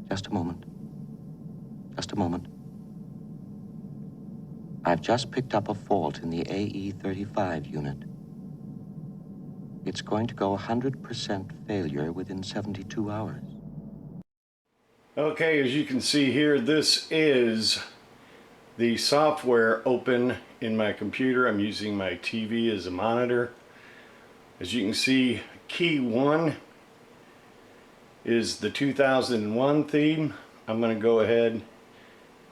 Just a moment. Just a moment. I've just picked up a fault in the AE35 unit. It's going to go 100% failure within 72 hours. Okay, as you can see here, this is the software open in my computer. I'm using my TV as a monitor. As you can see, key 1 is the 2001 theme. I'm going to go ahead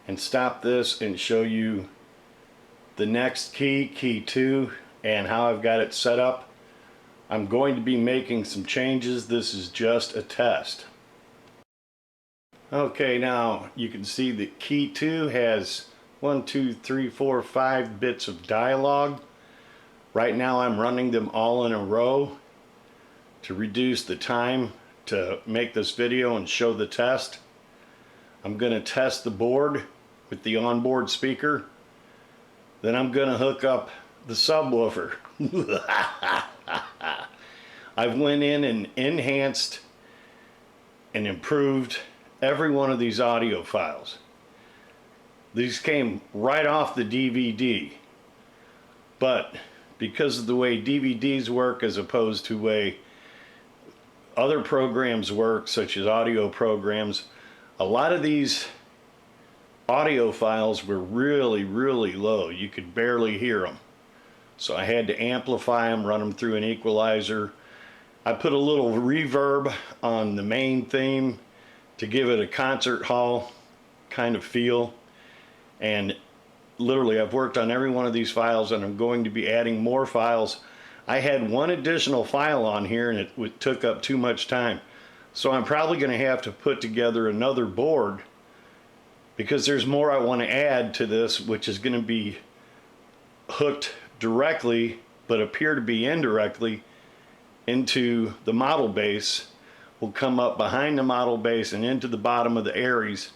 and stop this and show you the next key, key 2, and how I've got it set up. I'm going to be making some changes. This is just a test. Okay, now you can see that key 2 has 1, 2, 3, 4, 5 bits of dialogue. Right now I'm running them all in a row to reduce the time to make this video and show the test. I'm going to test the board with the onboard speaker. Then I'm going to hook up the subwoofer. I've went in and enhanced and improved every one of these audio files. These came right off the DVD, but because of the way DVDs work as opposed to the way other programs work, such as audio programs, a lot of these audio files were really low. You could barely hear them. So I had to amplify them, run them through an equalizer. I put a little reverb on the main theme to give it a concert hall kind of feel. And literally I've worked on every one of these files, and I'm going to be adding more files. I had one additional file on here and it took up too much time. So I'm probably going to have to put together another board, because there's more I want to add to this, which is going to be hooked directly but appear to be indirectly into the model base. Will come up behind the model base and into the bottom of the Aries,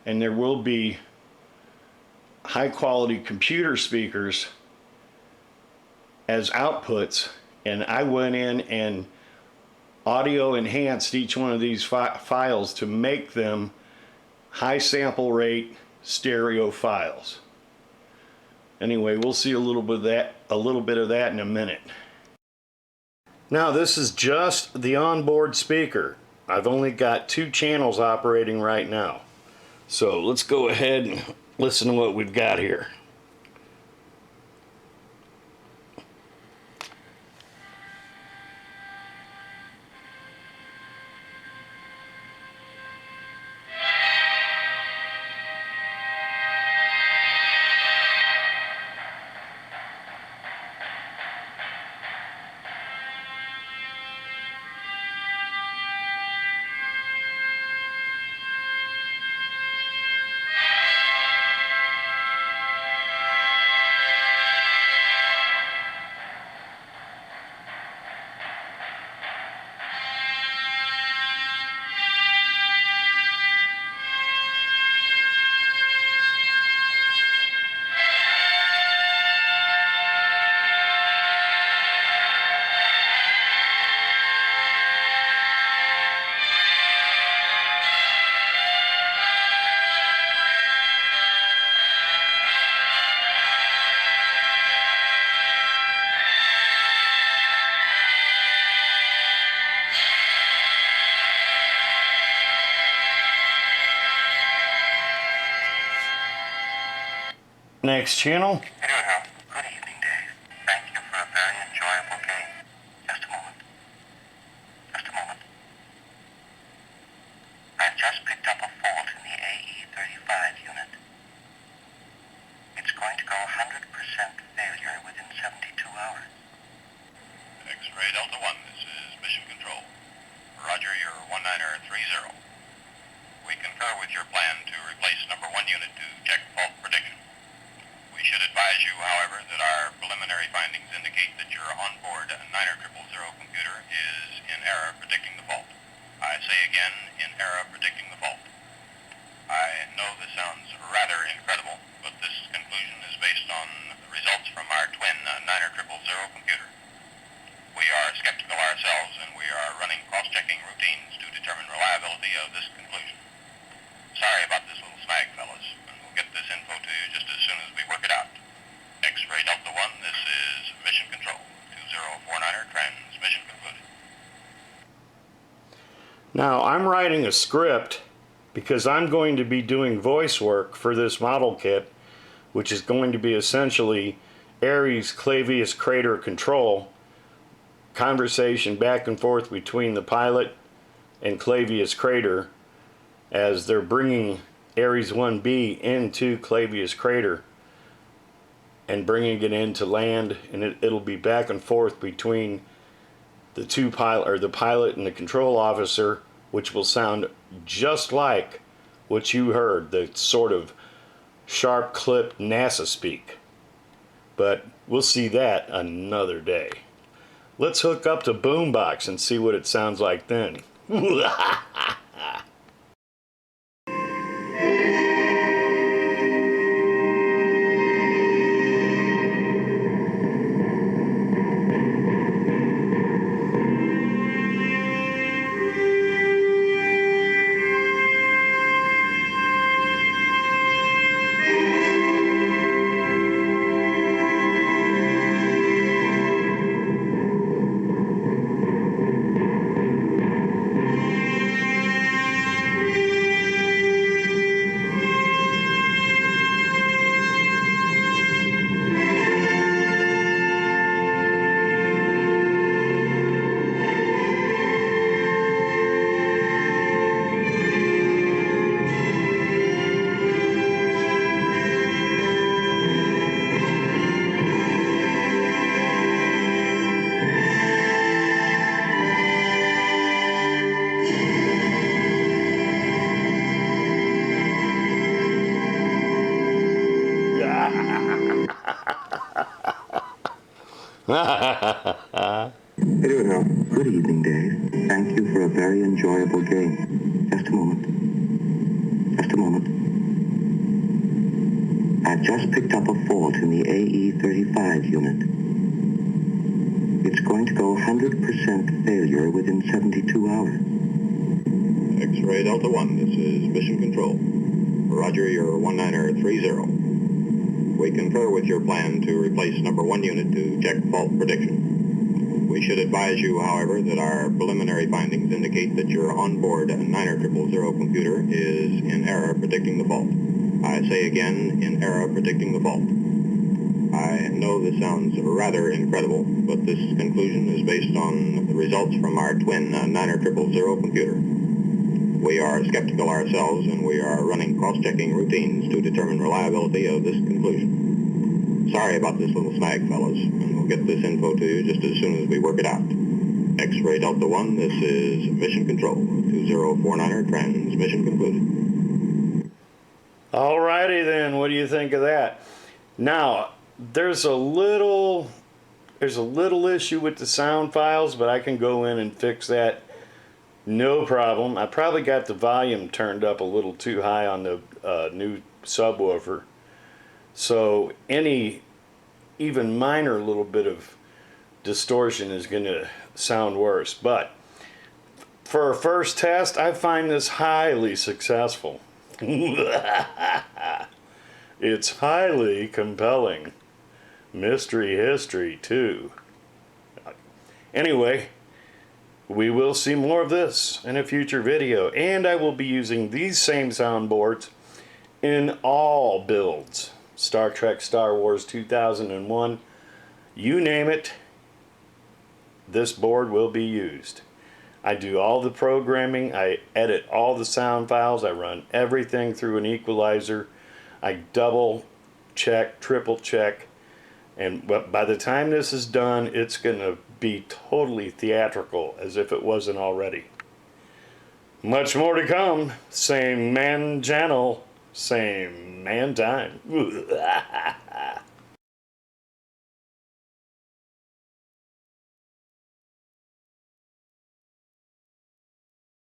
and there will be high quality computer speakers as outputs. And I went in and audio enhanced each one of these files to make them high sample rate stereo files. Anyway, we'll see a little bit of that in a minute. Now this is just the onboard speaker. I've only got 2 channels operating right now. So let's go ahead and listen to what we've got here. Next channel. Good evening, Dave. Thank you for a very enjoyable game. Just a moment. Just a moment. I've just picked up a fault in the AE35 unit. It's going to go 100% failure within 72 hours. X-Ray Delta 1, this is Mission Control. Roger, you're 1930. We concur with your plan to replace number 1 unit to check fault prediction. We should advise you, however, that our preliminary findings indicate that your onboard 90000 computer is in error predicting the fault. I say again, in error predicting the fault. I know this sounds rather incredible, but this conclusion is based on results from our twin 90000 computer. We are skeptical ourselves, and we are running cross-checking routines to determine reliability of this conclusion. Now, I'm writing a script because I'm going to be doing voice work for this model kit, which is going to be essentially Aries Clavius Crater Control, conversation back and forth between the pilot and Clavius Crater as they're bringing Aries 1B into Clavius Crater and bringing it into land, and it'll be back and forth between the the pilot and the control officer, which will sound just like what you heard, the sort of sharp clipped NASA speak. But we'll see that another day. Let's hook up to Boombox and see what it sounds like then. Hello now. Good evening, Dave. Thank you for a very enjoyable game. Just a moment. Just a moment. I've just picked up a fault in the AE-35 unit. It's going to go 100% failure within 72 hours. X-ray Delta 1, this is Mission Control. Roger, your 1930. We concur with your plan to replace number 1 unit to check fault prediction. We should advise you, however, that our preliminary findings indicate that your onboard 90000 computer is in error predicting the fault. I say again, in error predicting the fault. I know this sounds rather incredible, but this conclusion is based on the results from our twin 90000 computer. We are skeptical ourselves, and we are running cross-checking routines to determine reliability of this conclusion. Sorry about this little snag, fellas, and we'll get this info to you just as soon as we work it out. X-ray Delta 1, this is Mission Control. 2049er, transmission concluded. Alrighty then, what do you think of that? Now, there's a little issue with the sound files, but I can go in and fix that. No problem. I probably got the volume turned up a little too high on the new subwoofer. So any even minor little bit of distortion is going to sound worse. But for a first test, I find this highly successful. It's highly compelling. Mystery history, too. Anyway, we will see more of this in a future video, and I will be using these same soundboards in all builds. Star Trek, Star Wars 2001, you name it, this board will be used. I do all the programming, I edit all the sound files, I run everything through an equalizer, I double check, triple check, and by the time this is done, it's going to be totally theatrical, as if it wasn't already. Much more to come. Same man channel, same man time.